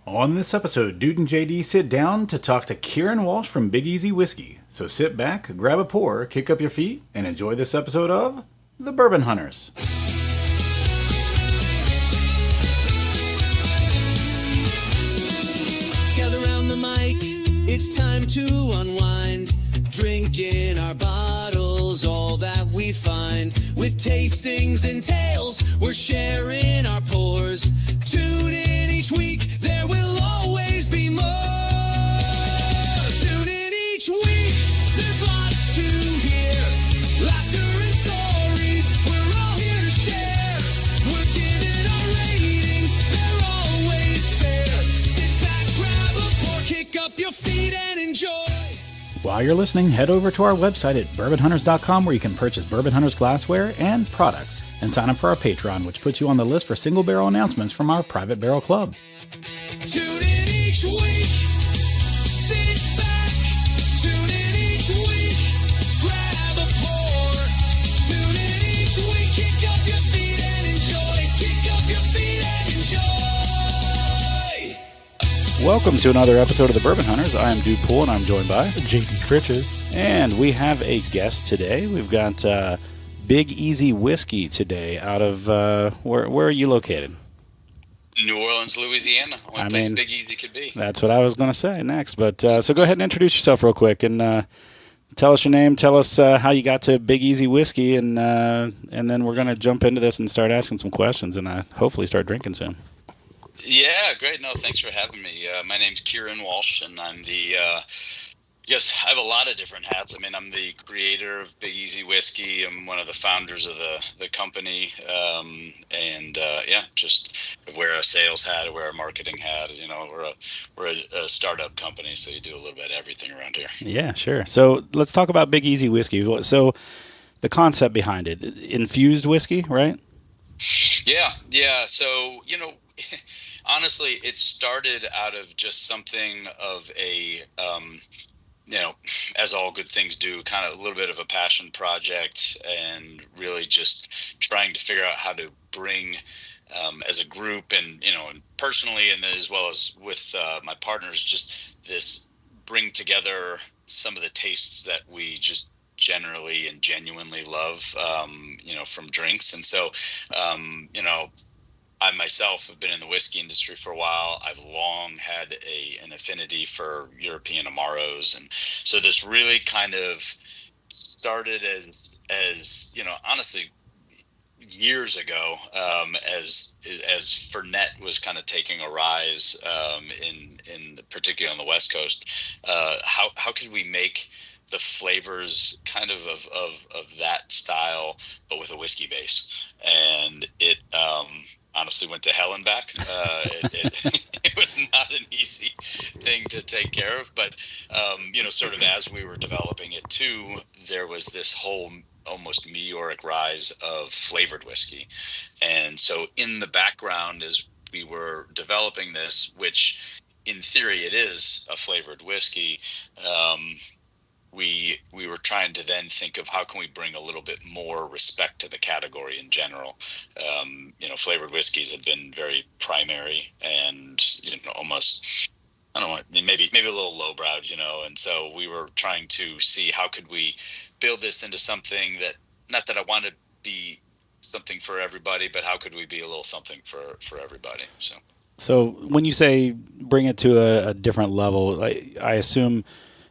On this episode, Dude and JD sit down to talk to Kieran Walsh from Big Easy Whiskey. So sit back, grab a pour, kick up your feet, and enjoy this episode of The Bourbon Hunters. Gather round the mic, it's time to unwind. Drinking our bottles, all that we find. With tastings and tales, we're sharing our pours. Tune in each week, there will always be more. Tune in each week, there's lots to hear. Laughter and stories, we're all here to share. We're giving our ratings, they're always fair. Sit back, grab a pour, kick up your feet and enjoy. While you're listening, head over to our website at bourbonhunters.com where you can purchase Bourbon Hunters glassware and products, and sign up for our Patreon, which puts you on the list for single barrel announcements from our private barrel club. Tune in each week, sit back. Tune in each week, grab a pour. Tune in each week, kick up your feet and enjoy. Kick up your feet and enjoy. Welcome to another episode of The Bourbon Hunters. I am Dude Poole, and I'm joined by JD Fritches. And we have a guest today. We've got Big Easy Whiskey today out of, where are you located? New Orleans, Louisiana. One place Big Easy could be. That's what I was going to say next. But so go ahead and introduce yourself real quick and tell us your name. Tell us how you got to Big Easy Whiskey, and then we're going to jump into this and start asking some questions and hopefully start drinking soon. Yeah, great. No, thanks for having me. My name's Kieran Walsh, and I'm the yes, I have a lot of different hats. I mean, I'm the creator of Big Easy Whiskey. I'm one of the founders of the company, just wear a sales hat, I wear a marketing hat. You know, we're a startup company, so you do a little bit of everything around here. Yeah, sure. So let's talk about Big Easy Whiskey. So the concept behind it, infused whiskey, right? Yeah. So, honestly, it started out of just something of a, as all good things do, kind of a little bit of a passion project, and really just trying to figure out how to bring, as a group and personally, and as well as with my partners, just this bring together some of the tastes that we just generally and genuinely love, from drinks. And so, I myself have been in the whiskey industry for a while. I've long had an affinity for European Amaros. And so this really kind of started as honestly, years ago, as Fernet was kind of taking a rise, in particularly on the West Coast. How could we make the flavors kind of that style, but with a whiskey base? And it honestly went to hell and back. It was not an easy thing to take care of, but sort of as we were developing it too, there was this whole almost meteoric rise of flavored whiskey. And so in the background, as we were developing this, which in theory it is a flavored whiskey, we were trying to then think of how can we bring a little bit more respect to the category in general. Flavored whiskeys had been very primary and almost, I don't know, maybe a little lowbrowed, and so we were trying to see how could we build this into something that, not that I want to be something for everybody, but how could we be a little something for everybody? So when you say bring it to a different level, I assume,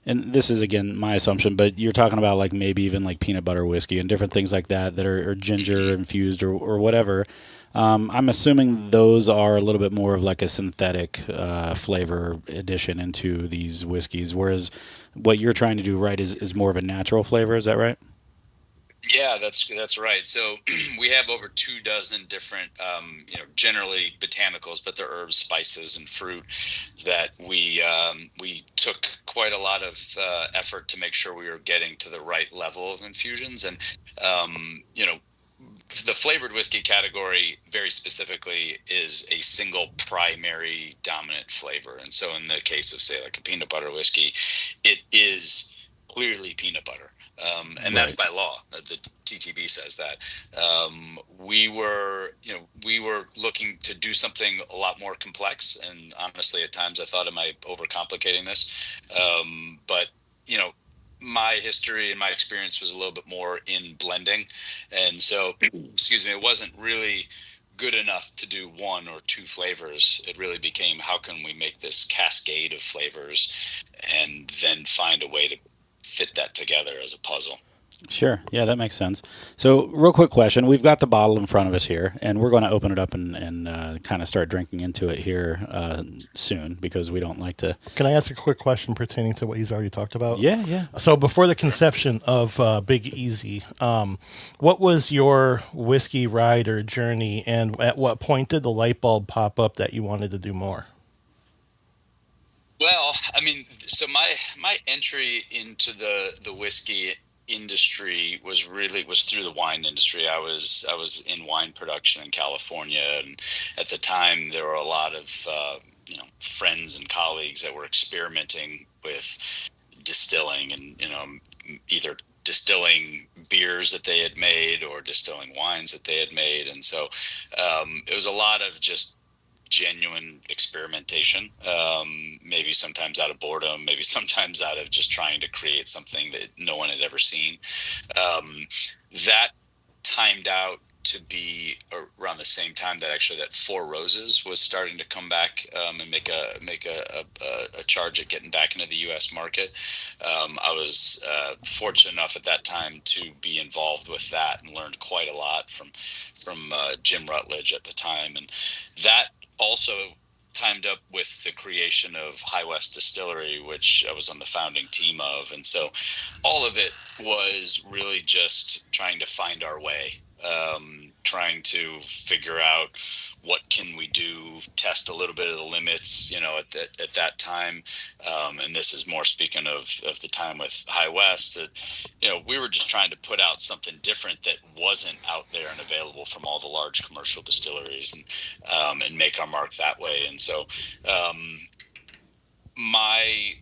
and this is, again, my assumption, but you're talking about like maybe even like peanut butter whiskey and different things like that are ginger infused or whatever. I'm assuming those are a little bit more of like a synthetic flavor addition into these whiskeys, whereas what you're trying to do, right, is more of a natural flavor. Is that right? Yeah, that's right. So we have over 24 different, generally botanicals, but they're herbs, spices, and fruit that we took quite a lot of effort to make sure we were getting to the right level of infusions. And, the flavored whiskey category very specifically is a single primary dominant flavor. And so in the case of, say, like a peanut butter whiskey, it is clearly peanut butter. And that's by law. The TTB says that. We were looking to do something a lot more complex, and honestly, at times I thought, am I overcomplicating this? But my history and my experience was a little bit more in blending, and so, excuse me, it wasn't really good enough to do one or two flavors. It really became, how can we make this cascade of flavors and then find a way to fit that together as a puzzle. Sure. Yeah, that makes sense. So, real quick question. We've got the bottle in front of us here, and we're going to open it up and kind of start drinking into it here soon, because we don't like to. Can I ask a quick question pertaining to what he's already talked about? Yeah, yeah. So, before the conception of Big Easy, what was your whiskey ride or journey, and at what point did the light bulb pop up that you wanted to do more? Well, I mean, so my entry into the whiskey industry was through the wine industry. I was in wine production in California, and at the time there were a lot of friends and colleagues that were experimenting with distilling, and either distilling beers that they had made or distilling wines that they had made, and so it was a lot of just genuine experimentation, maybe sometimes out of boredom, maybe sometimes out of just trying to create something that no one had ever seen. That timed out to be around the same time that actually that Four Roses was starting to come back and make a charge at getting back into the U.S. market. I was fortunate enough at that time to be involved with that and learned quite a lot from Jim Rutledge at the time, and that also timed up with the creation of High West Distillery, which I was on the founding team of. And so all of it was really just trying to find our way, trying to figure out what can we do, test a little bit of the limits, at that time. And this is more speaking of the time with High West, that, we were just trying to put out something different that wasn't out there and available from all the large commercial distilleries, and make our mark that way. And so my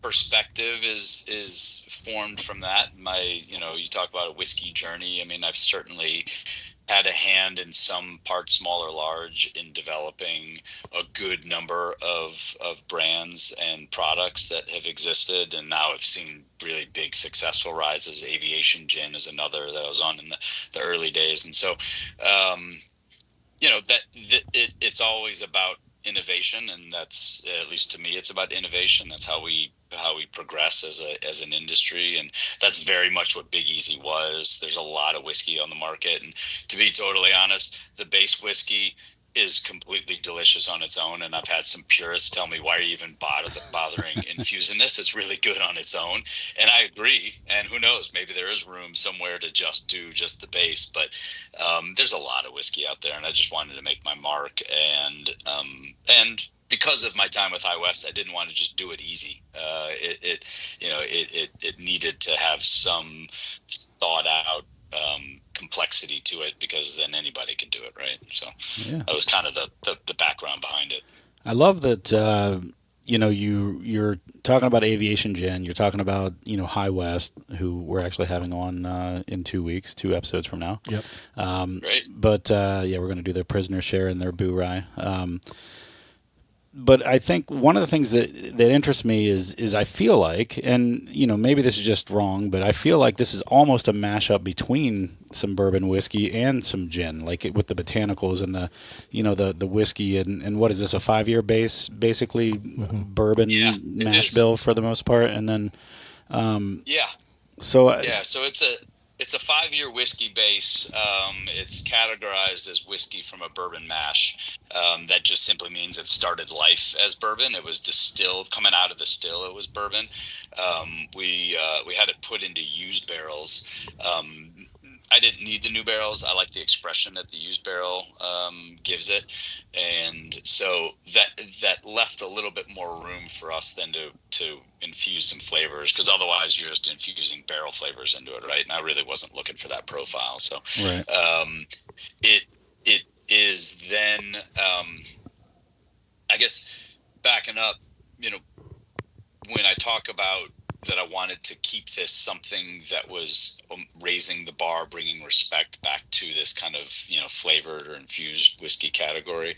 perspective is formed from that. You talk about a whiskey journey. I mean, I've certainly had a hand in some part, small or large, in developing a good number of brands and products that have existed, and now I've seen really big successful rises. Aviation Gin is another that I was on in the early days, and so it's always about innovation, and that's, at least to me, it's about innovation. That's how we progress as an industry, and that's very much what Big Easy was. There's a lot of whiskey on the market, and to be totally honest, the base whiskey is completely delicious on its own, and I've had some purists tell me, why are you even bothering infusing this? It's really good on its own, and I agree. And who knows, maybe there is room somewhere to just do just the base, but there's a lot of whiskey out there, and I just wanted to make my mark, and because of my time with High West, I didn't want to just do it easy. It needed to have some thought out complexity to it, because then anybody can do it, right? So that was kind of the background behind it. I love that. You're talking about Aviation Gin. You're talking about High West, who we're actually having on in 2 weeks, 2 episodes from now. Yep. Great. But we're going to do their Prisoner Share and their Boo Rye. But I think one of the things that interests me is I feel like, and maybe this is just wrong, but I feel like this is almost a mashup between some bourbon whiskey and some gin, like with the botanicals and the whiskey and what is this, a 5-year base basically, bourbon mash bill for the most part, and then so it's a 5-year whiskey base. It's categorized as whiskey from a bourbon mash. That just simply means it started life as bourbon. It was distilled, coming out of the still, it was bourbon. We had it put into used barrels. I didn't need the new barrels. I like the expression that the used barrel gives it, and so that left a little bit more room for us then to infuse some flavors, because otherwise you're just infusing barrel flavors into it, right? And I really wasn't looking for that profile. So right. It is then, I guess, backing up, when I talk about that I wanted to keep this something that was raising the bar, bringing respect back to this kind of, flavored or infused whiskey category.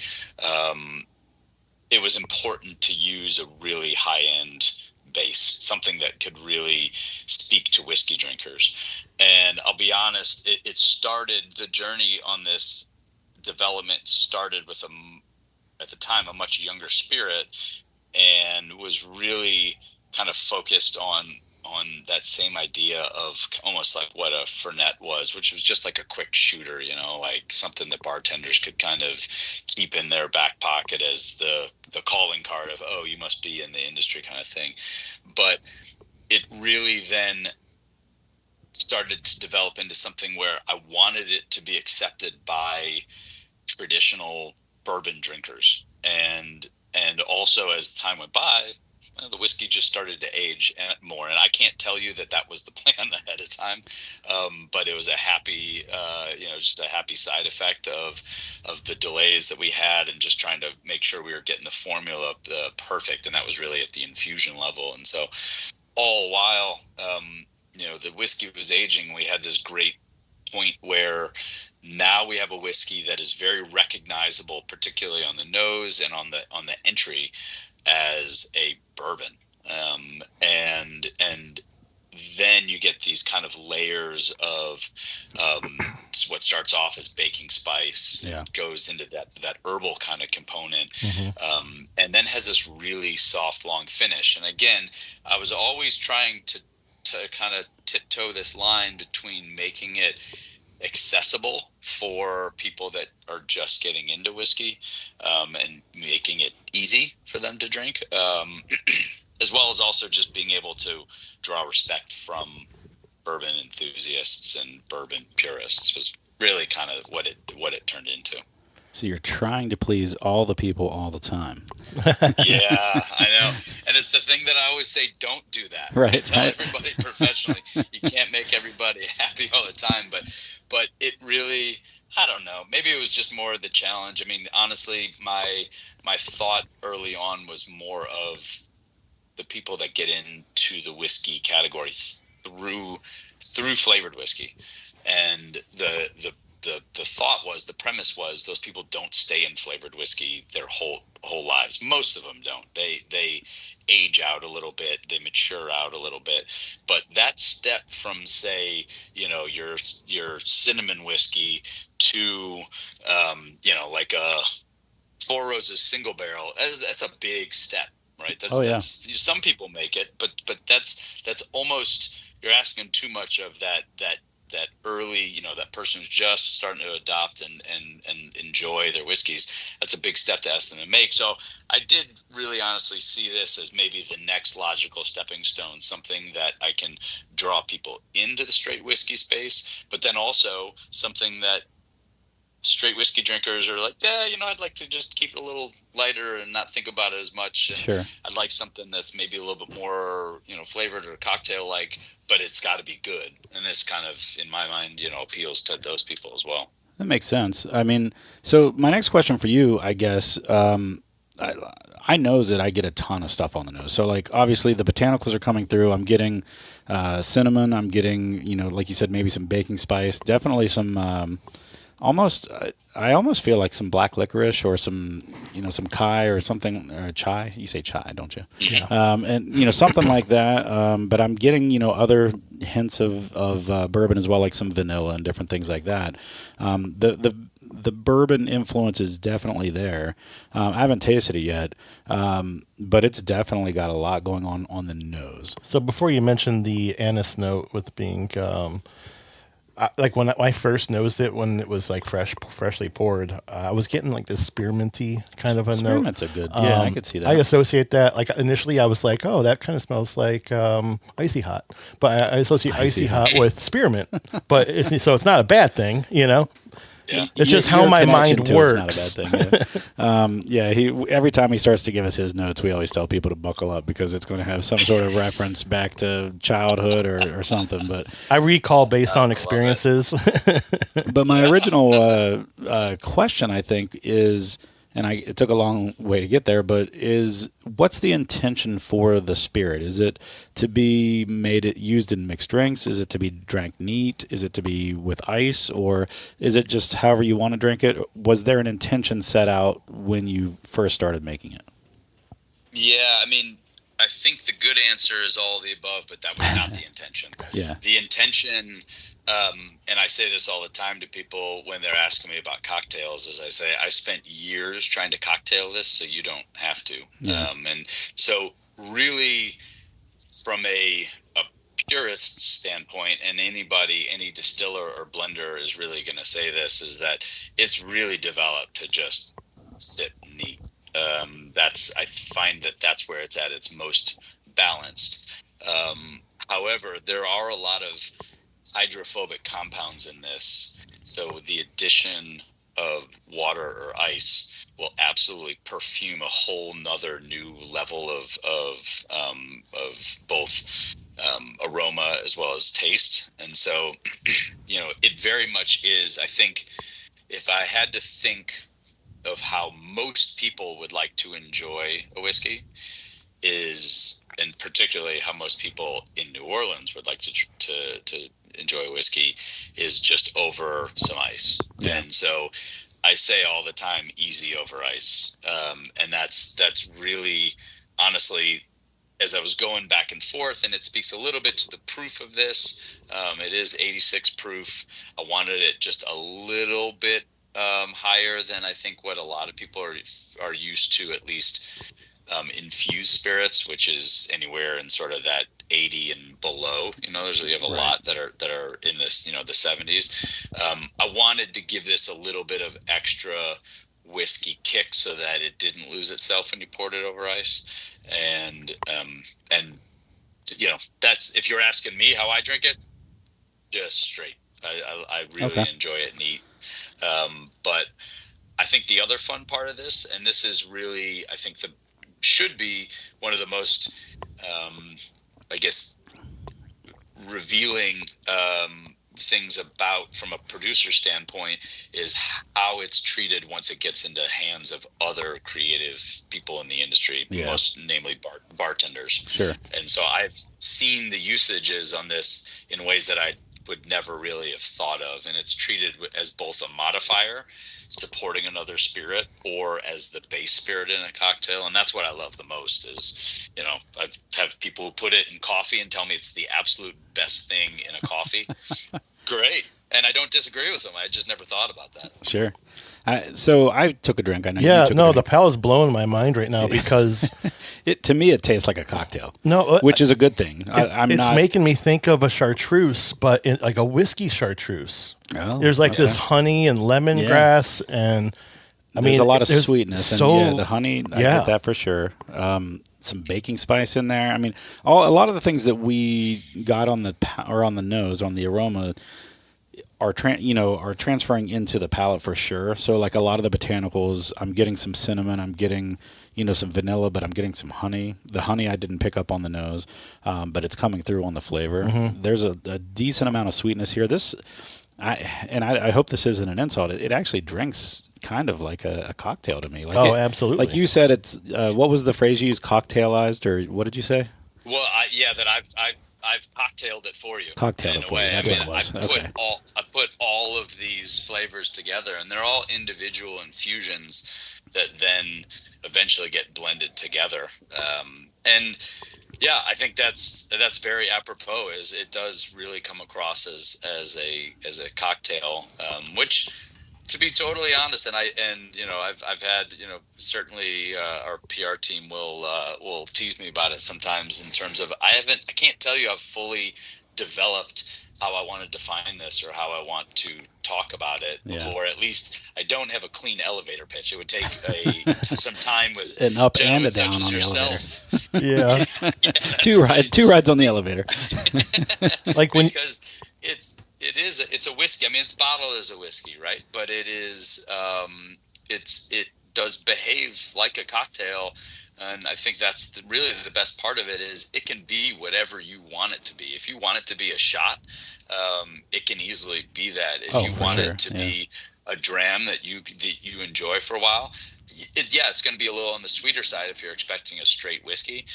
It was important to use a really high-end base, something that could really speak to whiskey drinkers. And I'll be honest, the journey on this development started with at the time, a much younger spirit, and was really kind of focused on that same idea of almost like what a Fernet was, which was just like a quick shooter, like something that bartenders could kind of keep in their back pocket as the calling card of, oh, you must be in the industry kind of thing. But it really then started to develop into something where I wanted it to be accepted by traditional bourbon drinkers. And also as time went by, the whiskey just started to age more. And I can't tell you that was the plan ahead of time. But it was a happy, just a happy side effect of the delays that we had and just trying to make sure we were getting the formula perfect. And that was really at the infusion level. And so all while, the whiskey was aging, we had this great point where now we have a whiskey that is very recognizable, particularly on the nose and on the entry, as a bourbon. And then you get these kind of layers of what starts off as baking spice, goes into that herbal kind of component, and then has this really soft, long finish. And again, I was always trying to kind of tiptoe this line between making it accessible for people that are just getting into whiskey, and making it easy for them to drink, as well as also just being able to draw respect from bourbon enthusiasts and bourbon purists was really kind of what it turned into. So you're trying to please all the people all the time. Yeah, I know. And it's the thing that I always say, don't do that. Right. I tell everybody professionally, you can't make everybody happy all the time. But it really, I don't know, maybe it was just more of the challenge. I mean, honestly, my thought early on was more of the people that get into the whiskey category through flavored whiskey. And the the premise was those people don't stay in flavored whiskey their whole lives. Most of them don't. They age out a little bit, they mature out a little bit. But that step from, say, your cinnamon whiskey to like a Four Roses single barrel, that's a big step, right? That's some people make it, but that's almost, you're asking too much of that early, that person who's just starting to adopt and enjoy their whiskeys. That's a big step to ask them to make. So I did really honestly see this as maybe the next logical stepping stone, something that I can draw people into the straight whiskey space, but then also something that straight whiskey drinkers are like, I'd like to just keep it a little lighter and not think about it as much. And sure. I'd like something that's maybe a little bit more, flavored or cocktail-like, but it's got to be good. And this kind of, in my mind, appeals to those people as well. That makes sense. I mean, so my next question for you, I guess, I know that I get a ton of stuff on the nose. So, like, obviously the botanicals are coming through. I'm getting cinnamon. I'm getting, like you said, maybe some baking spice. Definitely some... I almost feel like some black licorice or some kai or something, or chai. You say chai, don't you? Yeah. And something like that. But I'm getting other hints of bourbon as well, like some vanilla and different things like that. The bourbon influence is definitely there. I haven't tasted it yet, but it's definitely got a lot going on the nose. So before you mentioned the anise note with being like when I first nosed it, when it was like freshly poured, I was getting like this spearminty kind of a note. Spearmint's a good, yeah, I could see that. I associate that, like initially I was like, oh, that kind of smells like icy hot, but I associate icy hot with spearmint, but so it's not a bad thing, Yeah. It's just how my mind works. It's not a bad thing. He every time he starts to give us his notes, we always tell people to buckle up because it's going to have some sort of reference back to childhood or something. But I recall based on experiences. But my original question, I think, is, and it took a long way to get there, but what's the intention for the spirit? Is it to be used in mixed drinks? Is it to be drank neat? Is it to be with ice? Or is it just however you want to drink it? Was there an intention set out when you first started making it? Yeah, I mean, I think the good answer is all of the above, but that was not the intention. Yeah. The intention, and I say this all the time to people when they're asking me about cocktails, is I say, I spent years trying to cocktail this so you don't have to. Yeah. And so really from a purist standpoint, and any distiller or blender is really going to say this, is that it's really developed to just sit neat. I find that's where it's at its most balanced. However, there are a lot of hydrophobic compounds in this, so the addition of water or ice will absolutely perfume a whole nother new level of both aroma as well as taste. And so, it very much is, I think, if I had to think of how most people would like to enjoy a whiskey and particularly how most people in New Orleans would like to enjoy a whiskey, is just over some ice. Yeah. And so I say all the time, easy over ice. And that's really, honestly, as I was going back and forth, and it speaks a little bit to the proof of this, it is 86 proof. I wanted it just a little bit higher than I think what a lot of people are used to, at least infused spirits, which is anywhere in sort of that 80 and below. You have a lot that are in this, the 70s. I wanted to give this a little bit of extra whiskey kick so that it didn't lose itself when you poured it over ice. And that's, if you're asking me how I drink it, just straight. I really enjoy it neat. But I think the other fun part of this, and this is really, I think should be one of the most, I guess, revealing things about, from a producer standpoint, is how it's treated once it gets into hands of other creative people in the industry, most namely bartenders. Sure. And so I've seen the usages on this in ways that I would never really have thought of, and it's treated as both a modifier supporting another spirit or as the base spirit in a cocktail. And that's what I love the most is, I have people who put it in coffee and tell me it's the absolute best thing in a coffee. Great. And I don't disagree with them. I just never thought about that. Sure. So I took a drink. I know. Yeah, you took a drink. the palate's blowing my mind right now because to me it tastes like a cocktail. No, which is a good thing. It's making me think of a chartreuse, but like a whiskey chartreuse. Oh, there's this honey and lemongrass, and there's a lot of sweetness. And the honey, I get that for sure. Some baking spice in there. I mean, a lot of the things that we got on the nose, on the aroma, are transferring into the palate for sure. So like a lot of the botanicals, I'm getting some cinnamon, I'm getting some vanilla, but I'm getting some honey. The honey I didn't pick up on the nose, but it's coming through on the flavor. Mm-hmm. There's a decent amount of sweetness here. I hope this isn't an insult. It actually drinks kind of like a cocktail to me. Absolutely. Like you said, it's what was the phrase you used? Cocktailized, or what did you say? Well, I've cocktailed it for you. Cocktailed it for you. That's what it was. I put all of these flavors together, and they're all individual infusions that then eventually get blended together. I think that's very apropos. Is it does really come across as a cocktail, which, to be totally honest, I've had, certainly our PR team will tease me about it sometimes in terms of I can't tell you I've fully developed how I want to define this or how I want to talk about it, or at least I don't have a clean elevator pitch. It would take some time with an up and a down on the elevator. Yeah, two rides on the elevator. Because it's a whiskey. I mean, it's bottled as a whiskey, right? But it is it does behave like a cocktail. And I think that's really the best part of it is it can be whatever you want it to be. If you want it to be a shot, it can easily be that. If you want it to be a dram that you enjoy for a while, it's going to be a little on the sweeter side if you're expecting a straight whiskey.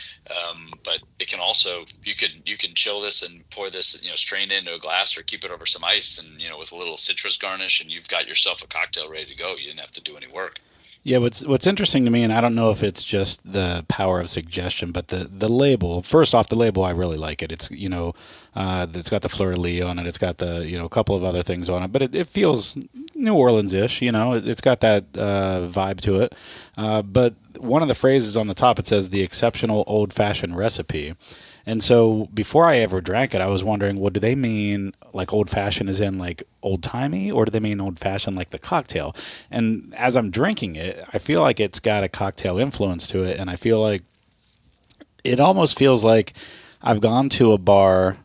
But it can also, you can chill this and pour this, strain into a glass or keep it over some ice and, with a little citrus garnish, and you've got yourself a cocktail ready to go. You didn't have to do any work. Yeah, what's interesting to me, and I don't know if it's just the power of suggestion, but the label. First off, the label, I really like it. It's it's got the fleur de lis on it. It's got the a couple of other things on it, but it feels New Orleans-ish. It's got that vibe to it. But one of the phrases on the top, it says the exceptional old-fashioned recipe. And so before I ever drank it, I was wondering, well, do they mean like old-fashioned as in like old-timey, or do they mean old-fashioned like the cocktail? And as I'm drinking it, I feel like it's got a cocktail influence to it, and I feel like it almost feels like I've gone to a bar,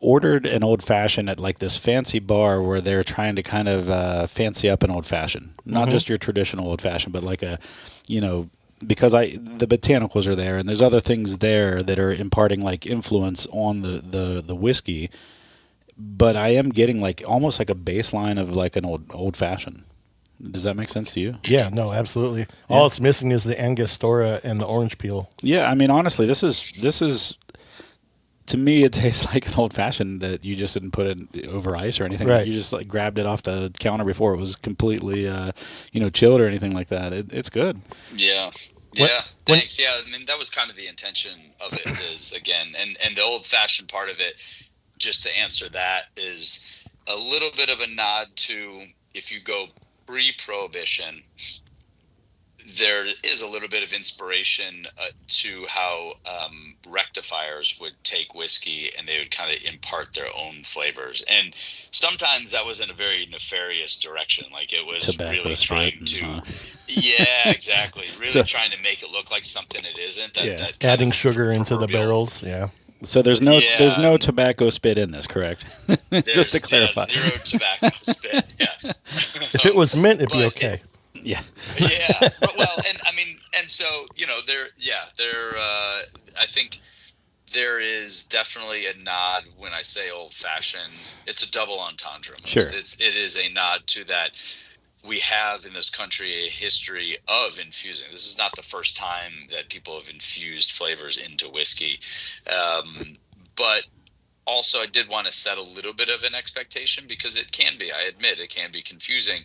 ordered an old-fashioned at like this fancy bar where they're trying to kind of fancy up an old-fashioned. Not just your traditional old-fashioned, but like a, because the botanicals are there and there's other things there that are imparting like influence on the whiskey, but I am getting like almost like a baseline of like an old fashioned. Does that make sense to you? Yeah, no, absolutely. Yeah. All it's missing is the Angostura and the orange peel. Yeah, I mean, honestly, this is to me, it tastes like an old fashioned that you just didn't put it over ice or anything. Right. You just like grabbed it off the counter before it was completely chilled or anything like that. It's good. Yeah. Yeah, thanks. Yeah, I mean, that was kind of the intention of it is, again, and the old-fashioned part of it, just to answer that, is a little bit of a nod to, if you go pre-Prohibition, there is a little bit of inspiration to how rectifiers would take whiskey and they would kind of impart their own flavors. And sometimes that was in a very nefarious direction. Like it was Tobacco really trying to... Yeah, exactly. Really trying to make it look like something it isn't. That adding sugar into the barrels, yeah. So there's no tobacco spit in this, correct? Just to clarify. Zero tobacco spit, yeah. If it was mint, it'd be okay. Yeah. Yeah. Well, and I mean, and so, I think there is definitely a nod when I say old fashioned. It's a double entendre. Sure. It is a nod to that. We have in this country a history of infusing. This is not the first time that people have infused flavors into whiskey. But also I did want to set a little bit of an expectation because it can be, I admit, it can be confusing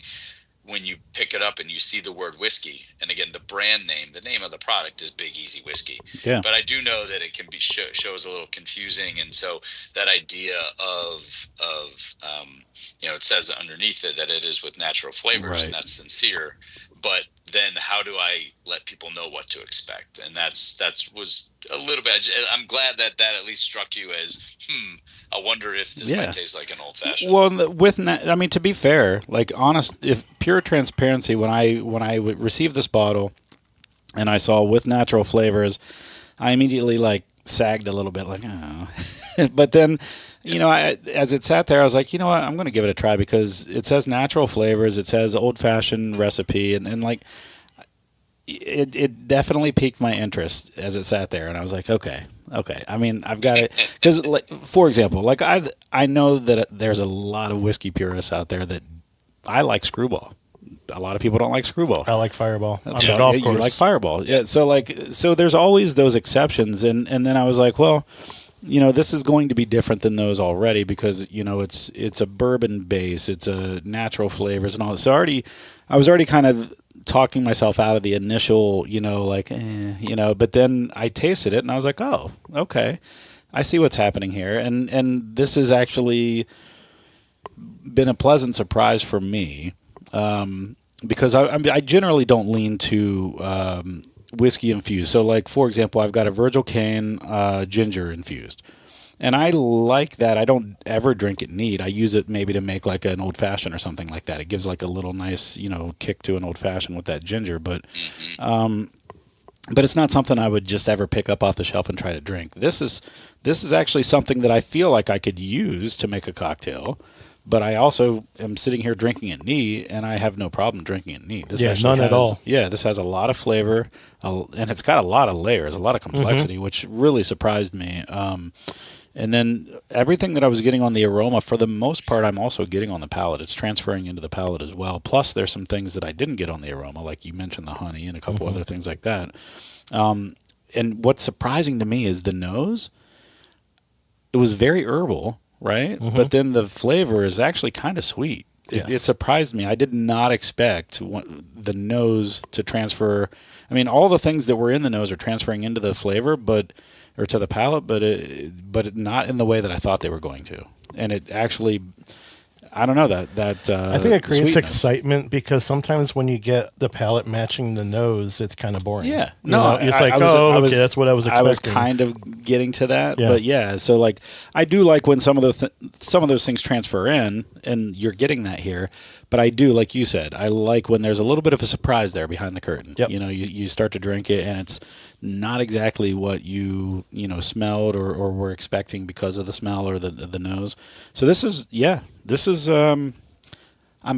when you pick it up and you see the word whiskey. And again, the brand name, the name of the product is Big Easy Whiskey. Yeah. But I do know that it can be shows a little confusing. And so that idea of it says underneath it that it is with natural flavors, right, and that's sincere. But then how do I let people know what to expect? And that was a little bit, I'm glad that at least struck you as, I wonder if this might taste like an old fashioned. Well, to be fair, like honest, if pure transparency, when I received this bottle and I saw with natural flavors, I immediately like sagged a little bit, like, oh. But then, as it sat there, I was like, you know what, I'm going to give it a try because it says natural flavors, it says old-fashioned recipe, and like, it definitely piqued my interest as it sat there, and I was like, okay. I mean, I've got it because, like, for example, like I know that there's a lot of whiskey purists out there that I like Screwball. A lot of people don't like Screwball. I like Fireball. On so the golf course. You like Fireball, yeah. So there's always those exceptions, and then I was like, well, this is going to be different than those already because it's a bourbon base, it's a natural flavors and all that. So I was already kind of talking myself out of the initial, but then I tasted it and I was like, oh, okay, I see what's happening here, and this has actually been a pleasant surprise for me. Because I generally don't lean to whiskey infused. So, like, for example, I've got a Virgil Cane ginger infused. And I like that. I don't ever drink it neat. I use it maybe to make, like, an old-fashioned or something like that. It gives, like, a little nice, kick to an old-fashioned with that ginger. But it's not something I would just ever pick up off the shelf and try to drink. This is actually something that I feel like I could use to make a cocktail. But I also am sitting here drinking it neat, and I have no problem drinking it neat. This none at all. Yeah, this has a lot of flavor, and it's got a lot of layers, a lot of complexity, which really surprised me. And then everything that I was getting on the aroma, for the most part, I'm also getting on the palate. It's transferring into the palate as well. Plus, there's some things that I didn't get on the aroma, like you mentioned the honey and a couple other things like that. And what's surprising to me is the nose. It was very herbal, right? But then the flavor is actually kind of sweet. It surprised me. I did not expect the nose to transfer. I mean, all the things that were in the nose are transferring into the flavor, or to the palate, but not in the way that I thought they were going to. And it actually, I don't know, that I think it creates sweetness. excitement, because sometimes when you get the palate matching the nose, it's kind of boring. Yeah. You know, it's I like, was, okay, that's what I was expecting. I was kind of getting to that, Yeah. but yeah. So like, I do like when some of those things transfer in, and you're getting that here. But I do, like you said, I like when there's a little bit of a surprise there behind the curtain. Yep. You know, you start to drink it, and it's not exactly what you smelled or were expecting because of the smell or the nose. So this is I'm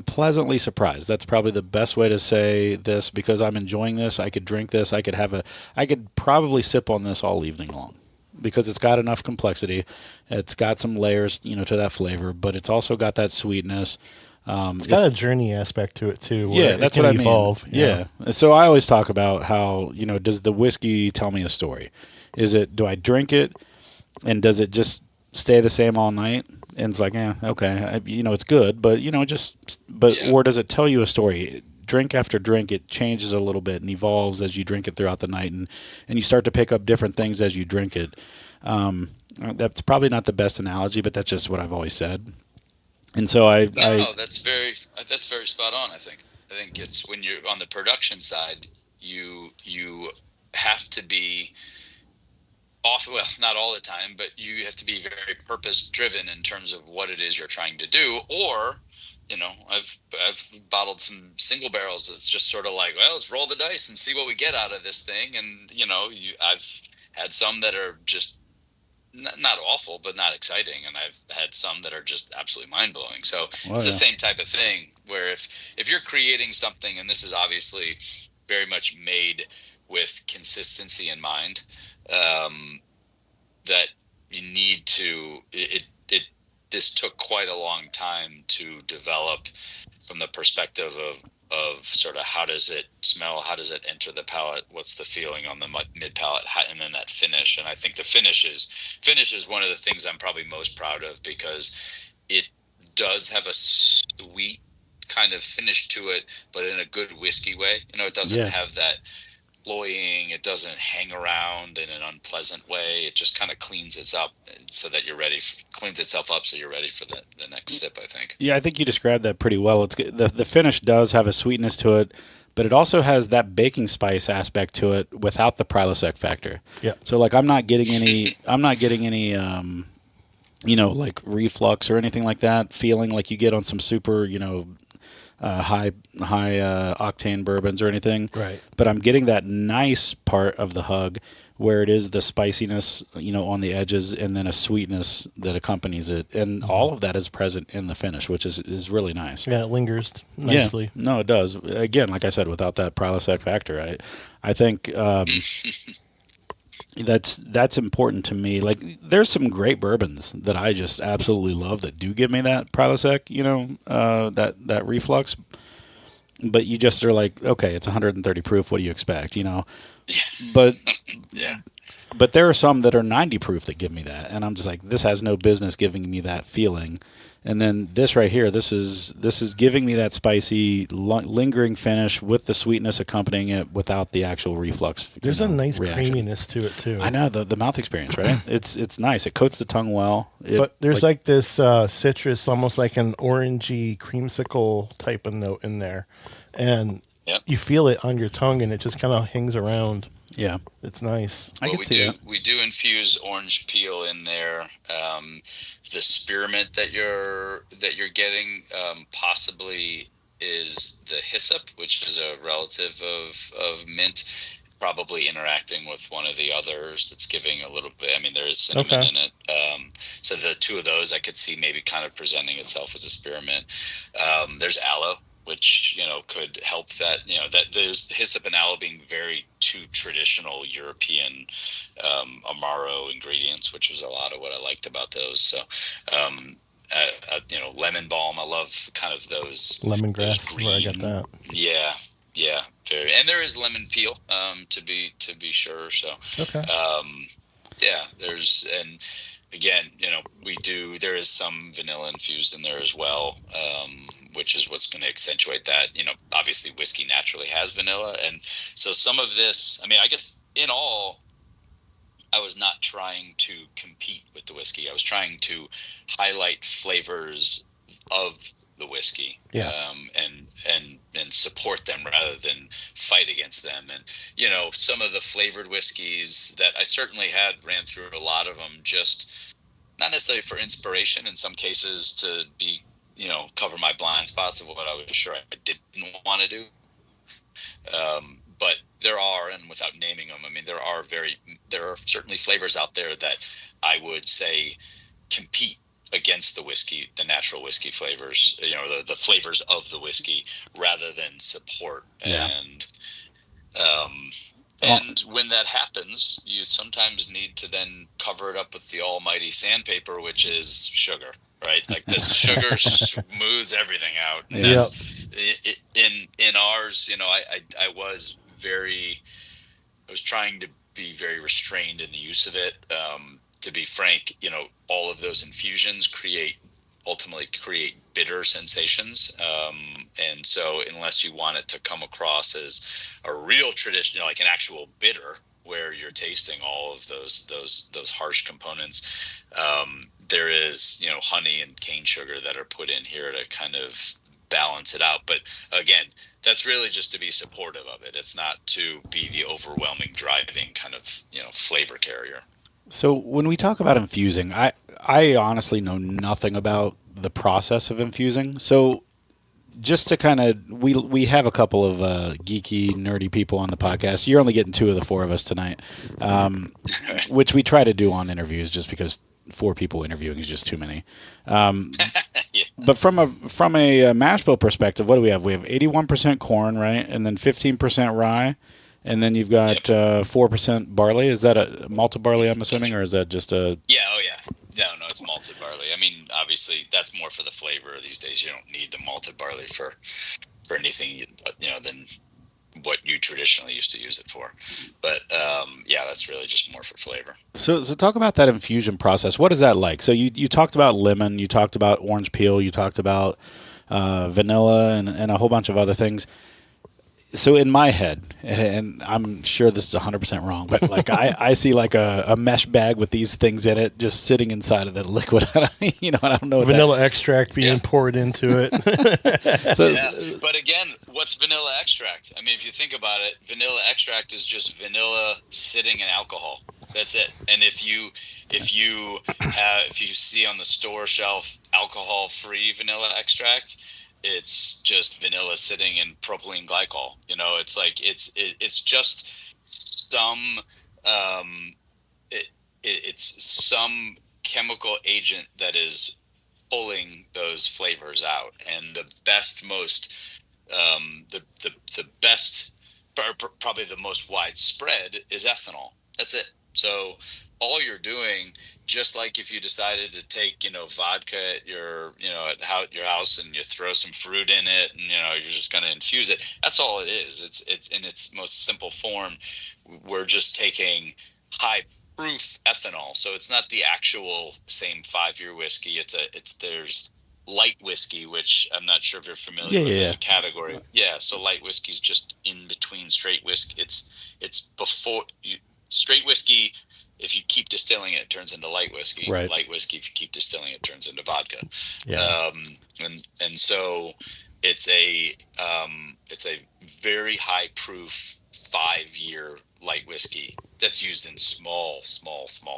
pleasantly surprised. That's probably the best way to say this, because I'm enjoying this. I could drink this. I could probably sip on this all evening long, because it's got enough complexity. It's got some layers, to that flavor, but it's also got that sweetness. It's got a journey aspect to it too. Yeah, that's what I mean. Evolve. Yeah. So I always talk about how, does the whiskey tell me a story? Do I drink it, and does it just stay the same all night? And it's like, okay, it's good, but or does it tell you a story? Drink after drink, it changes a little bit and evolves as you drink it throughout the night, and you start to pick up different things as you drink it. That's probably not the best analogy, but that's just what I've always said. And so that's very spot on. I think it's when you're on the production side, you have to be off. Well, not all the time, but you have to be very purpose driven in terms of what it is you're trying to do. Or, I've bottled some single barrels that's just sort of like, well, let's roll the dice and see what we get out of this thing. And I've had some that are just not awful, but not exciting, and I've had some that are just absolutely mind-blowing. So it's the same type of thing, where if you're creating something, and this is obviously very much made with consistency in mind, that you need to this took quite a long time to develop, from the perspective of sort of how does it smell, how does it enter the palate, what's the feeling on the mid palate, and then that finish. And I think the finish is one of the things I'm probably most proud of, because it does have a sweet kind of finish to it, but in a good whiskey way. It doesn't have that cloying, it doesn't hang around in an unpleasant way. It just kind of cleans itself up so that you're ready for the next sip, I think. Yeah, I think you described that pretty well. It's the finish does have a sweetness to it, but it also has that baking spice aspect to it without the Prilosec factor. Yeah. So like I'm not getting any like reflux or anything like that feeling like you get on some super, high octane bourbons or anything. Right. But I'm getting that nice part of the hug where it is the spiciness, on the edges, and then a sweetness that accompanies it. And all of that is present in the finish, which is really nice. Yeah, it lingers nicely. Yeah, no, it does. Again, like I said, without that Prilosec factor, I think that's important to me. Like, there's some great bourbons that I just absolutely love that do give me that Prilosec, that reflux. But you just are like, okay, it's 130 proof. What do you expect, But but there are some that are 90 proof that give me that, and I'm just like, this has no business giving me that feeling. And then this right here, this is giving me that spicy, lingering finish with the sweetness accompanying it without the actual reflux. There's a nice reaction. creaminess to it too. I know the mouth experience, right? It's nice. It coats the tongue well. But there's like this citrus, almost like an orangey creamsicle type of note in there, and you feel it on your tongue, and it just kind of hangs around. Yeah, it's nice. I can see that. We do infuse orange peel in there. The spearmint that you're getting possibly is the hyssop, which is a relative of mint, probably interacting with one of the others that's giving a little bit. I mean, there is cinnamon in it. So the two of those I could see maybe kind of presenting itself as a spearmint. There's aloe, which could help that. That there's his vanilla being very two traditional European Amaro ingredients, which was a lot of what I liked about those. So lemon balm, I love kind of those lemongrass. Those green, where I got that. Yeah, very. And there is lemon peel, to be sure. So Okay. There's, and again, there is some vanilla infused in there as well, which is what's going to accentuate that. Obviously whiskey naturally has vanilla, and so some of this, I guess in all, I was not trying to compete with the whiskey. I was trying to highlight flavors of the whiskey, and support them rather than fight against them. And some of the flavored whiskeys that I certainly ran through a lot of them, just not necessarily for inspiration, in some cases to be cover my blind spots of what I was sure I didn't want to do. But there are, and without naming them, there are certainly flavors out there that I would say compete against the natural whiskey flavors, the flavors of the whiskey, rather than support. Yeah. And when that happens, you sometimes need to then cover it up with the almighty sandpaper, which is sugar, right? Like this sugar smooths everything out. And that's in ours, I was trying to be very restrained in the use of it. To be frank, all of those infusions ultimately create bitter sensations. And so unless you want it to come across as a real tradition, like an actual bitter, where you're tasting all of those harsh components, there is, honey and cane sugar that are put in here to kind of balance it out. But again, that's really just to be supportive of it. It's not to be the overwhelming driving kind of, flavor carrier. So when we talk about infusing, I honestly know nothing about the process of infusing. So just to kind of, we have a couple of geeky, nerdy people on the podcast. You're only getting 2 of the 4 of us tonight, which we try to do on interviews just because 4 people interviewing is just too many. But from a mash bill perspective, what do we have? We have 81% corn, right? And then 15% rye. And then you've got 4% barley. Is that a malted barley, I'm assuming, or is that just a... Yeah, oh yeah. No, it's malted barley. Obviously, that's more for the flavor these days. You don't need the malted barley for anything, than what you traditionally used to use it for. But, that's really just more for flavor. So talk about that infusion process. What is that like? So you talked about lemon, you talked about orange peel, you talked about vanilla and a whole bunch of other things. So in my head, and I'm sure this is 100% wrong, but like I see like a mesh bag with these things in it just sitting inside of the liquid. I don't know what vanilla extract being poured into it. But again, what's vanilla extract? If you think about it, vanilla extract is just vanilla sitting in alcohol. That's it. And if you see on the store shelf alcohol-free vanilla extract, it's just vanilla sitting in propylene glycol. It's like it's just some it's some chemical agent that is pulling those flavors out. And the best, the best, probably the most widespread is ethanol. That's it. So all you're doing, just like if you decided to take, vodka at your house and you throw some fruit in it and, you're just going to infuse it. That's all it is. It's in its most simple form. We're just taking high proof ethanol. So it's not the actual same 5-year whiskey. There's light whiskey, which I'm not sure if you're familiar with as a category. Yeah. So light whiskey is just in between straight whiskey. It's before straight whiskey. If you keep distilling it, it turns into light whiskey. Right. Light whiskey, if you keep distilling it, turns into vodka. Yeah. And so it's a very high proof 5-year light whiskey that's used in small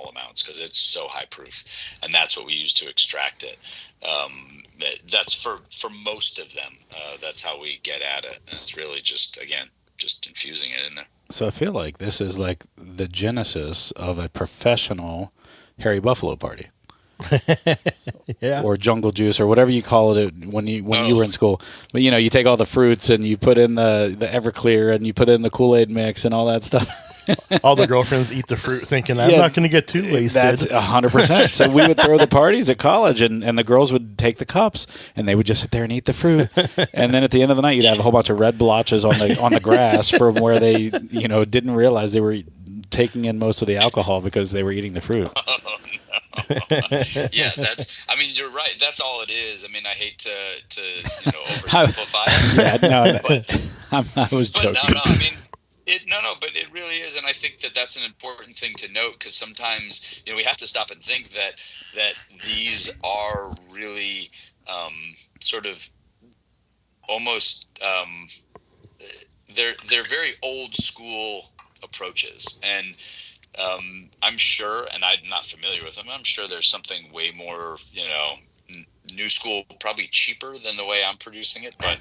amounts because it's so high proof, and that's what we use to extract it. That's for most of them. That's how we get at it. And it's really just infusing it in there. So I feel like this is like the genesis of a professional Hairy Buffalo party. Yeah. or jungle juice or whatever you call it when you were in school. But you take all the fruits and you put in the Everclear and you put in the Kool-Aid mix and all that stuff. All the girlfriends eat the fruit thinking, I'm Yeah, not going to get too wasted. That's 100%. So we would throw the parties at college, and the girls would take the cups, and they would just sit there and eat the fruit. And then at the end of the night, you'd have a whole bunch of red blotches on the grass from where they didn't realize they were taking in most of the alcohol because they were eating the fruit. Yeah, you're right. That's all it is. I hate to oversimplify it. Yeah, no, but I was joking. But it really is, and I think that's an important thing to note, because sometimes we have to stop and think that these are really sort of almost they're very old school approaches, and I'm sure, and I'm not familiar with them, I'm sure there's something way more new school, probably cheaper than the way I'm producing it, but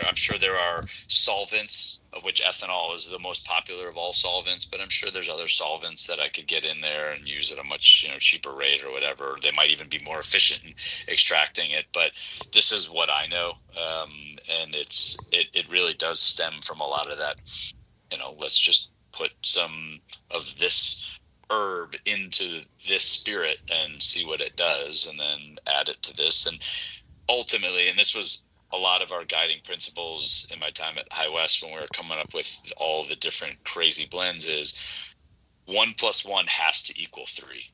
I'm sure there are solvents, of which ethanol is the most popular of all solvents, but I'm sure there's other solvents that I could get in there and use at a much cheaper rate or whatever. They might even be more efficient in extracting it, but this is what I know, and it really does stem from a lot of that. Let's just put some of this herb into this spirit and see what it does, and then add it to this. And ultimately, and this was a lot of our guiding principles in my time at High West when we were coming up with all the different crazy blends, is 1 + 1 has to equal 3.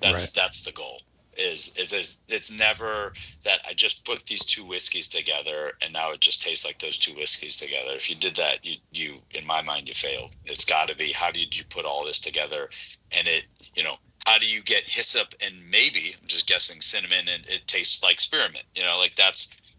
That's the goal. Is it's never that I just put these two whiskeys together and now it just tastes like those two whiskeys together. If you did that, you in my mind, you failed. It's got to be, how did you put all this together? And how do you get hyssop and maybe, I'm just guessing, cinnamon, and it tastes like spearmint?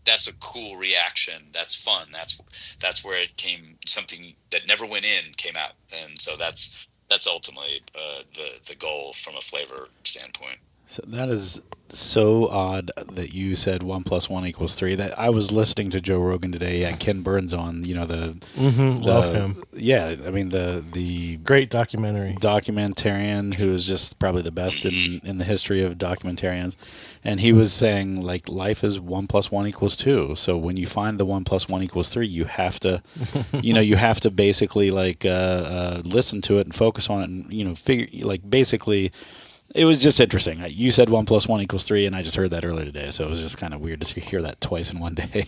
That's a cool reaction. That's fun. That's where it came. Something that never went in came out, and so that's ultimately the goal from a flavor standpoint. So that is so odd that you said 1 + 1 = 3. That I was listening to Joe Rogan today. Yeah, Ken Burns on, love him. Yeah, the great documentarian who is just probably the best in the history of documentarians, and he was saying life is 1 + 1 = 2. So when you find the 1 + 1 = 3, you have to, you have to basically listen to it and focus on it, and figure basically. It was just interesting. You said 1 + 1 = 3, and I just heard that earlier today, so it was just kind of weird to hear that twice in one day.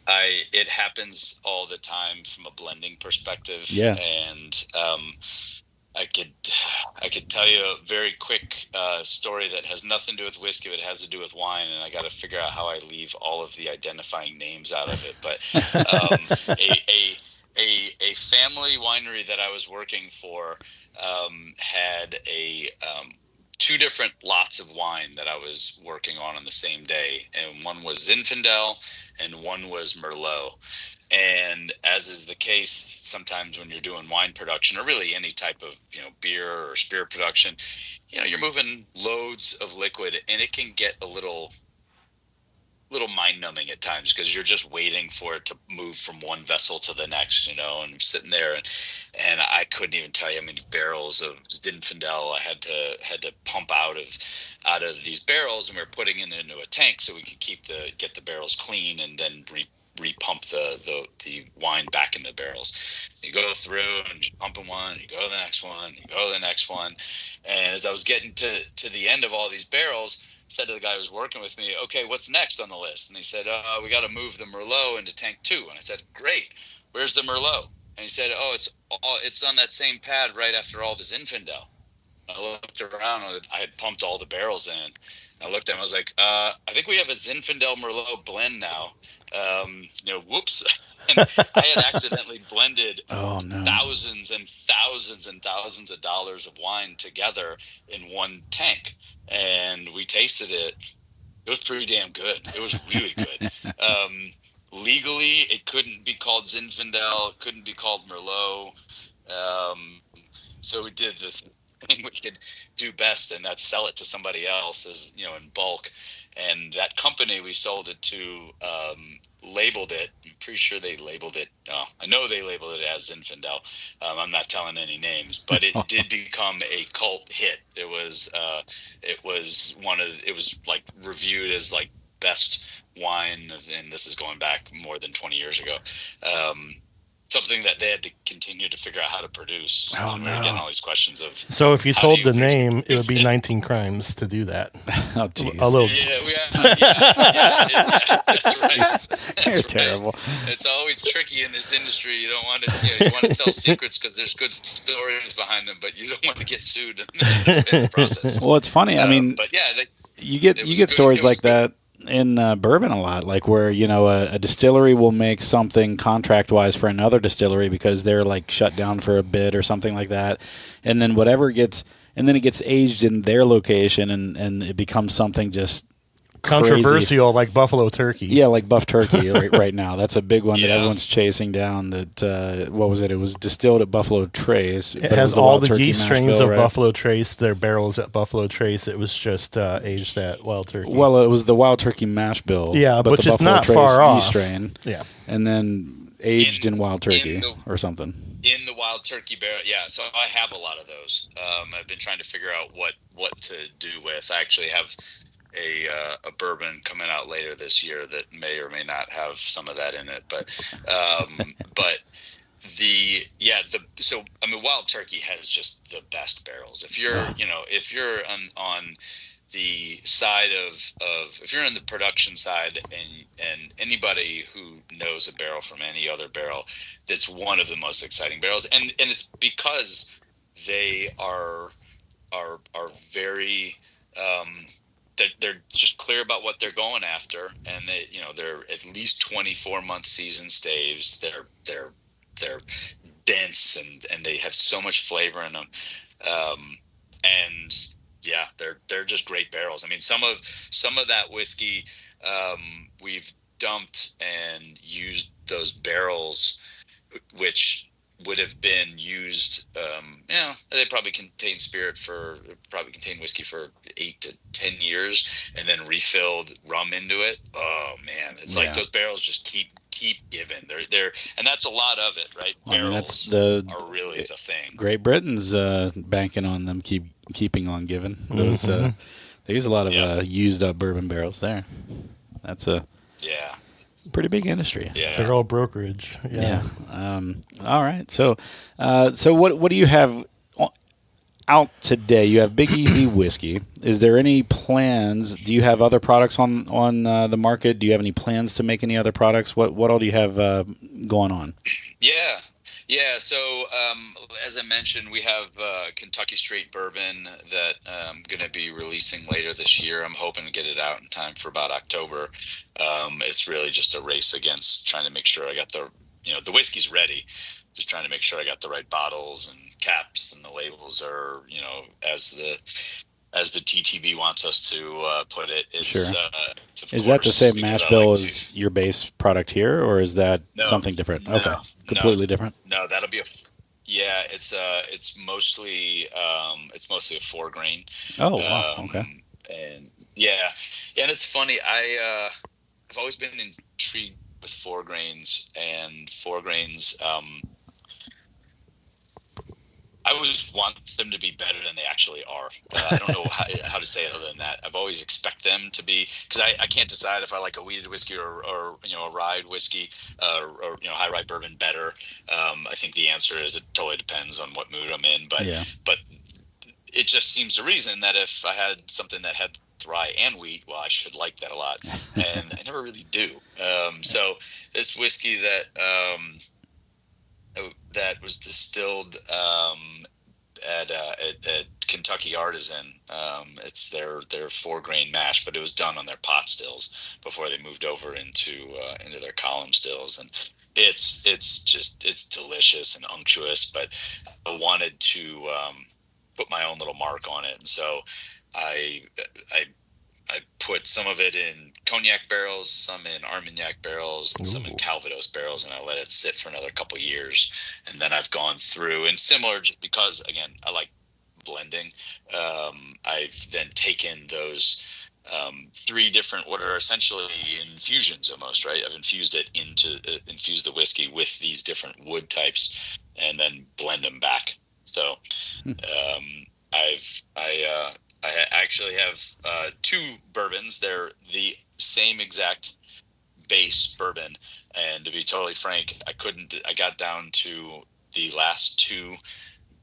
It happens all the time from a blending perspective. Yeah. And I could tell you a very quick story that has nothing to do with whiskey, but it has to do with wine, and I got to figure out how I leave all of the identifying names out of it. But a family winery that I was working for had two different lots of wine that I was working on the same day, and one was Zinfandel and one was Merlot. And as is the case sometimes when you're doing wine production, or really any type of beer or spirit production, you're moving loads of liquid, and it can get a little mind-numbing at times, because you're just waiting for it to move from one vessel to the next, and I'm sitting there and I couldn't even tell you how many barrels of Zinfandel I had to pump out of these barrels, and we were putting it into a tank so we could get the barrels clean and then repump the wine back into the barrels. So you go through and just pumping one, you go to the next one, you go to the next one, and as I was getting to the end of all these barrels, said to the guy who was working with me, okay, what's next on the list? And he said, we got to move the Merlot into tank 2. And I said, great, where's the Merlot? And he said, it's on that same pad right after all the Zinfandel. I looked around, I had pumped all the barrels in. I looked at him, I was like, I think we have a Zinfandel Merlot blend now. Whoops. And I had accidentally blended thousands and thousands and thousands of dollars of wine together in one tank. And we tasted it. It was pretty damn good. It was really good. Legally, it couldn't be called Zinfandel. It couldn't be called Merlot. So we did the thing we could do best, and that's sell it to somebody else in bulk. And that company we sold it to labeled it. I'm pretty sure they labeled it. I know they labeled it as Zinfandel. I'm not telling any names, but it did become a cult hit. It was like reviewed as like best wine, and this is going back more than 20 years ago. Something that they had to continue to figure out how to produce. Oh, We were getting all these questions of. So if you told the name, it would be 19 crimes to do that. Oh, jeez. A little. Yeah, that's right. That's You're right. terrible. It's always tricky in this industry. You don't want to, you want to tell secrets because there's good stories behind them, but you don't want to get sued in the process. Well, it's funny. I mean, but yeah, you get stories like that in bourbon a lot, like where a distillery will make something contract wise for another distillery because they're like shut down for a bit or something like that, and then it gets aged in their location and it becomes something just controversial, crazy. Like Buffalo Turkey. Yeah, like Buff Turkey right now. That's a big one that everyone's chasing down. That what was it? It was distilled at Buffalo Trace. It has all the yeast strains of right? Buffalo Trace. Their barrels at Buffalo Trace. It was just aged at Wild Turkey. Well, it was the Wild Turkey mash bill. Yeah, but which the is Buffalo not Trace far off. yeast strain. Yeah, and then aged in Wild Turkey or something. In the Wild Turkey barrel, yeah. So I have a lot of those. I've been trying to figure out what to do with. I actually have a bourbon coming out later this year that may or may not have some of that in it, but Wild Turkey has just the best barrels. If you're on the side of if you're in the production side and anybody who knows a barrel from any other barrel, that's one of the most exciting barrels, and it's because they are very they're just clear about what they're going after, and they're at least 24-month season staves. They're dense and they have so much flavor in them, and yeah, they're just great barrels. I mean, some of that whiskey we've dumped and used those barrels, which would have been used. They probably contain whiskey for 8 to 10 years, and then refilled rum into it. Oh man, it's like those barrels just keep giving. They're and that's a lot of it, right? Barrels are really the thing. Great Britain's banking on them keeping on giving. Those they use a lot of used up bourbon barrels there. That's a pretty big industry. Yeah, barrel brokerage. Yeah. All right. So what do you have out today? You have Big Easy whiskey. Is there any plans? Do you have other products on the market? Do you have any plans to make any other products? What all do you have going on? Yeah. So as I mentioned, we have Kentucky Straight Bourbon that I'm going to be releasing later this year. I'm hoping to get it out in time for about October. It's really just a race against trying to make sure I got the whiskey's ready. Just trying to make sure I got the right bottles and caps and the labels are, as the TTB wants us to put it. It's, sure. Is that the same mash bill as your base product here, or is that something different? No, okay, completely different. No, that'll be it's mostly a 4 grain. Oh wow, okay. And and it's funny. I've always been intrigued with 4 grains, and 4 grains. I always want them to be better than they actually are. I don't know how to say it other than that. I've always expect them to be, because I can't decide if I like a wheated whiskey or a rye whiskey or high rye bourbon better. I think the answer is it totally depends on what mood I'm in. But it just seems to reason that if I had something that had rye and wheat, well, I should like that a lot, and I never really do. So this whiskey that was distilled at Kentucky Artisan. It's their 4 grain mash, but it was done on their pot stills before they moved over into their column stills, and it's delicious and unctuous. But I wanted to put my own little mark on it, and so I put some of it in cognac barrels, some in Armagnac barrels, and some in Calvados barrels, and I let it sit for another couple years. And then I've gone through, and similar, just because, again, I like blending, I've then taken those three different, what are essentially infusions almost, right? I've infused the whiskey with these different wood types and then blend them back. So I actually have two bourbons. They're the same exact base bourbon, and to be totally frank, I got down to the last two,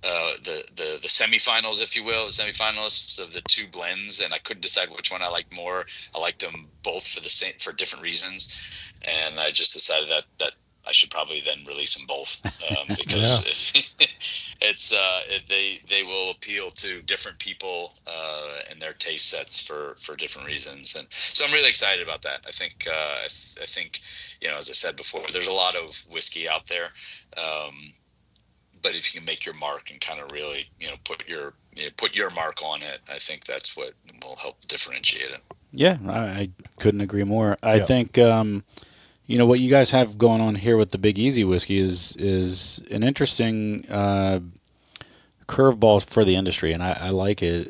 the semifinals, if you will, the semifinalists of the two blends, and I couldn't decide which one I liked more. I liked them both for different reasons, and I just decided that I should probably then release them both, because they will appeal to different people and their taste sets for different reasons, and so I'm really excited about that. I think as I said before, there's a lot of whiskey out there, but if you can make your mark and kind of really put your mark on it, I think that's what will help differentiate it. Yeah, I couldn't agree more. I think what you guys have going on here with the Big Easy whiskey is an interesting curveball for the industry, and I like it.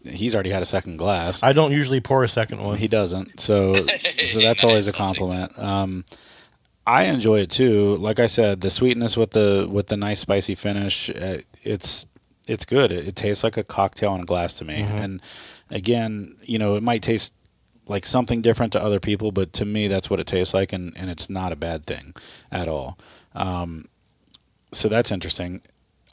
He's already had a second glass. I don't usually pour a second one. He doesn't, so that's always a compliment. I enjoy it too. Like I said, the sweetness with the nice spicy finish, it's good. It tastes like a cocktail in a glass to me. Mm-hmm. And again, it might taste like something different to other people, but to me, that's what it tastes like, and it's not a bad thing at all. So that's interesting.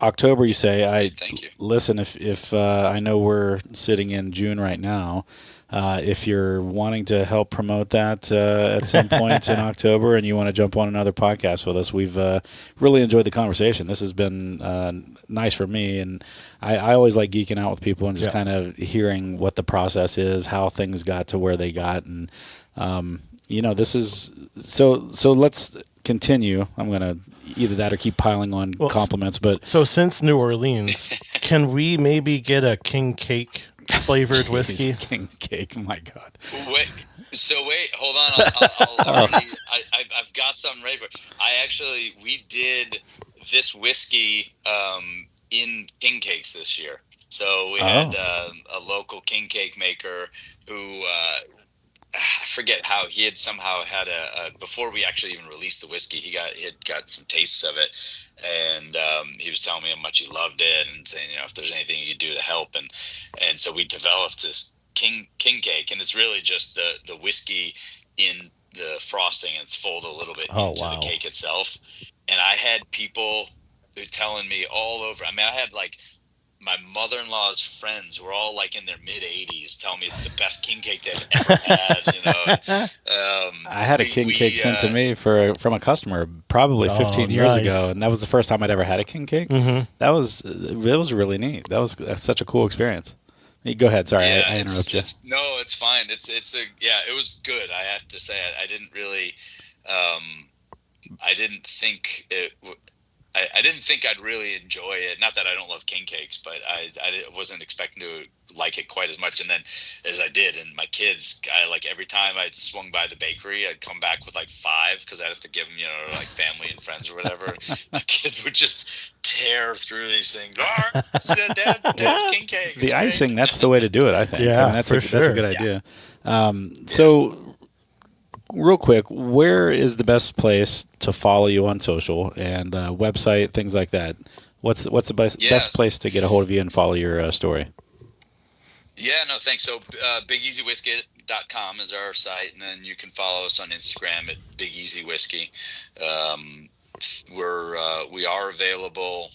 October, you say. Thank you. Listen, if I know we're sitting in June right now. If you're wanting to help promote that at some point in October and you want to jump on another podcast with us, we've really enjoyed the conversation. This has been nice for me, and I always like geeking out with people and just kind of hearing what the process is, how things got to where they got, and this is so let's continue. I'm going to either that or keep piling on compliments. But so since New Orleans, can we maybe get a king cake flavored whiskey? King cake, my God. Wait, hold on. I've got something ready for it. We did this whiskey in king cakes this year. So we had a local king cake maker who I forget how he had somehow had before we actually even released the whiskey, he had got some tastes of it, and he was telling me how much he loved it and saying, if there's anything you could do to help, and so we developed this king cake, and it's really just the whiskey in the frosting, and it's folded a little bit into the cake itself. And I had people telling me all over. I mean, I had like my mother-in-law's friends were all like in their mid-80s telling me it's the best king cake they've ever had. I had a king cake sent to me from a customer probably 15 years ago, and that was the first time I'd ever had a king cake. Mm-hmm. It was really neat. That's such a cool experience. Go ahead. Sorry, I interrupted you. No, it's fine. It was good. I have to say, I didn't really, I didn't think I'd really enjoy it. Not that I don't love king cakes, but I wasn't expecting to like it quite as much. And then as I did, and my kids, every time I'd swung by the bakery, I'd come back with like 5 because I'd have to give them, like family and friends or whatever. My kids would just tear through these things. Dad's king cake. The icing, that's the way to do it, I think. Yeah, that's a good idea. So real quick, where is the best place to follow you on social and website, things like that? What's the best place to get a hold of you and follow your story? Yeah, no, thanks. So BigEasyWhiskey.com is our site, and then you can follow us on Instagram at Big Easy Whiskey. We are available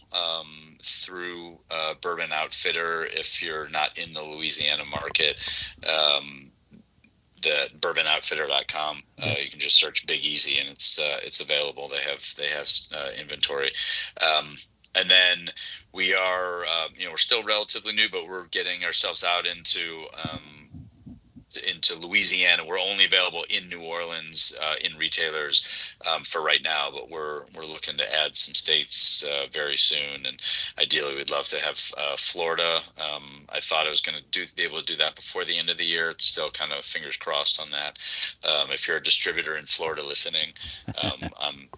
through Bourbon Outfitter if you're not in the Louisiana market. The BourbonOutfitter.com. You can just search Big Easy, and it's available. They have inventory. And then we are, we're still relatively new, but we're getting ourselves out into Louisiana. We're only available in New Orleans in retailers for right now, but we're looking to add some states very soon, and ideally we'd love to have Florida. I thought I was going to be able to do that before the end of the year. It's still kind of fingers crossed on that. If you're a distributor in Florida listening,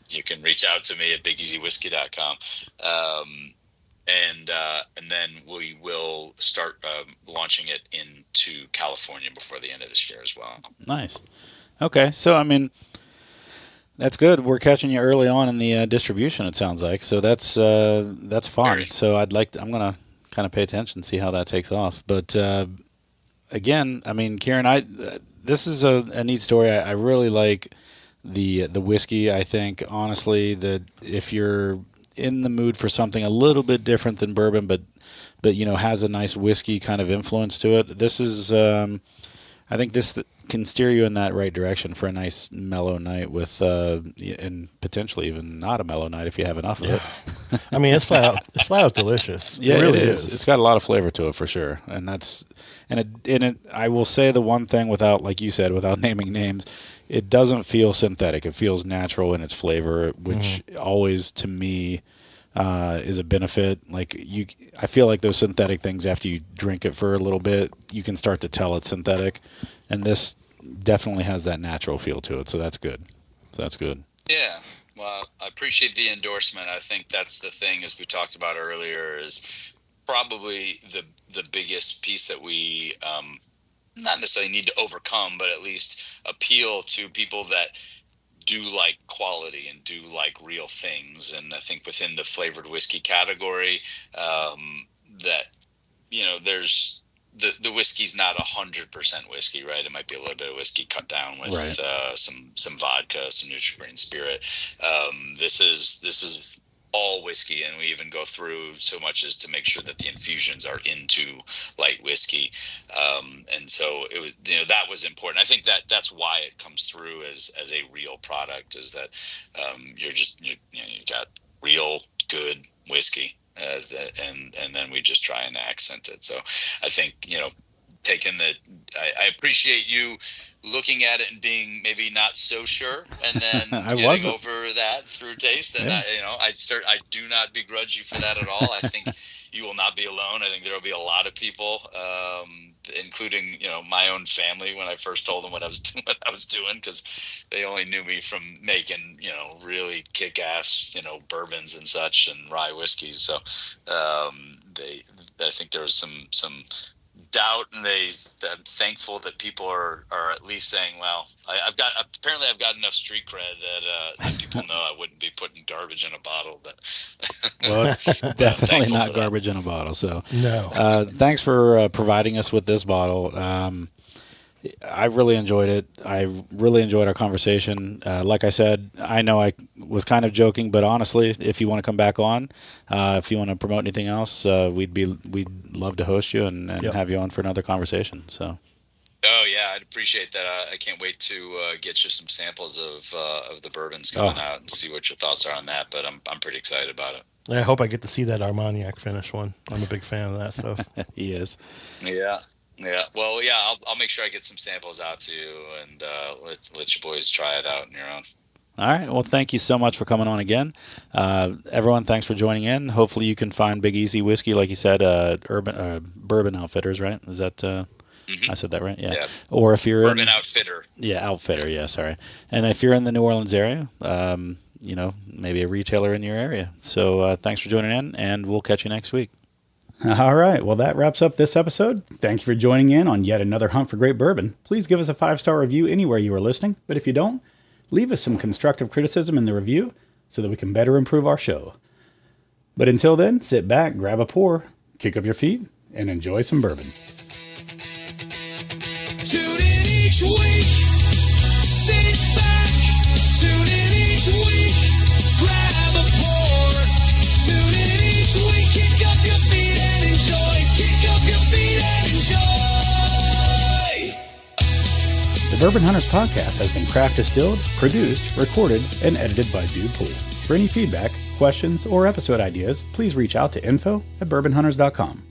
you can reach out to me at BigEasyWhiskey.com. and then we will start launching it into California before the end of this year as well. Nice. Okay, so I mean, that's good. We're catching you early on in the distribution. It sounds like so. That's fun. Very. So I'm gonna kind of pay attention, see how that takes off. But again, I mean, Kieran, this is a neat story. I really like the whiskey. I think honestly that if you're in the mood for something a little bit different than bourbon, but has a nice whiskey kind of influence to it, this is I think this can steer you in that right direction for a nice mellow night with and potentially even not a mellow night if you have enough of it. I mean, it's flat out delicious. Yeah, it really is. It's got a lot of flavor to it for sure, and I will say the one thing without, like you said, without naming names, it doesn't feel synthetic. It feels natural in its flavor, which always to me is a benefit. I feel like those synthetic things, after you drink it for a little bit, you can start to tell it's synthetic, and this definitely has that natural feel to it. So that's good. Yeah. Well, I appreciate the endorsement. I think that's the thing, as we talked about earlier, is probably the biggest piece that we not necessarily need to overcome, but at least appeal to people that do like quality and do like real things. And I think within the flavored whiskey category, that there's the whiskey's not 100% whiskey, right? It might be a little bit of whiskey cut down with some vodka, some Nutri-Grain spirit. This is all whiskey, and we even go through so much as to make sure that the infusions are into light whiskey. And so it was, that was important. I think that's why it comes through as a real product, is that you got real good whiskey. And then we just try and accent it. So I think, I appreciate you looking at it and being maybe not so sure, and then getting over that through taste. And I do not begrudge you for that at all. I think you will not be alone. I think there will be a lot of people, including my own family, when I first told them what I was doing, because they only knew me from making really kick-ass bourbons and such and rye whiskeys. So I think there was some doubt, and I'm thankful that people are at least saying, well, I've got enough street cred that people know I wouldn't be putting garbage in a bottle. But well, it's definitely not garbage in a bottle. So no. Thanks for providing us with this bottle. I really enjoyed it. I really enjoyed our conversation. Like I said, I know I was kind of joking, but honestly, if you want to come back on, if you want to promote anything else, we'd love to host you and have you on for another conversation. So. Oh yeah, I'd appreciate that. I can't wait to get you some samples of the bourbons coming out and see what your thoughts are on that. But I'm pretty excited about it. I hope I get to see that Armagnac finish one. I'm a big fan of that stuff. He is. Yeah. Yeah. Well, yeah. I'll make sure I get some samples out to you, and let you boys try it out on your own. All right. Well, thank you so much for coming on again. Everyone, thanks for joining in. Hopefully, you can find Big Easy Whiskey, like you said, Bourbon Outfitters, right? Is that? I said that right? Yeah. Or if you're Bourbon Outfitter. Yeah, Outfitter. Yeah, sorry. And if you're in the New Orleans area, maybe a retailer in your area. So thanks for joining in, and we'll catch you next week. All right. Well, that wraps up this episode. Thank you for joining in on yet another Hunt for Great Bourbon. Please give us a 5-star review anywhere you are listening. But if you don't, leave us some constructive criticism in the review so that we can better improve our show. But until then, sit back, grab a pour, kick up your feet, and enjoy some bourbon. Tune in each week. Sit back. Tune in each week. Grab a pour. Tune in each week. Kick up your feet and enjoy. Kick up your feet and enjoy. The Bourbon Hunters podcast has been craft distilled, produced, recorded, and edited by Dude Pool. For any feedback, questions, or episode ideas, please reach out to info@bourbonhunters.com.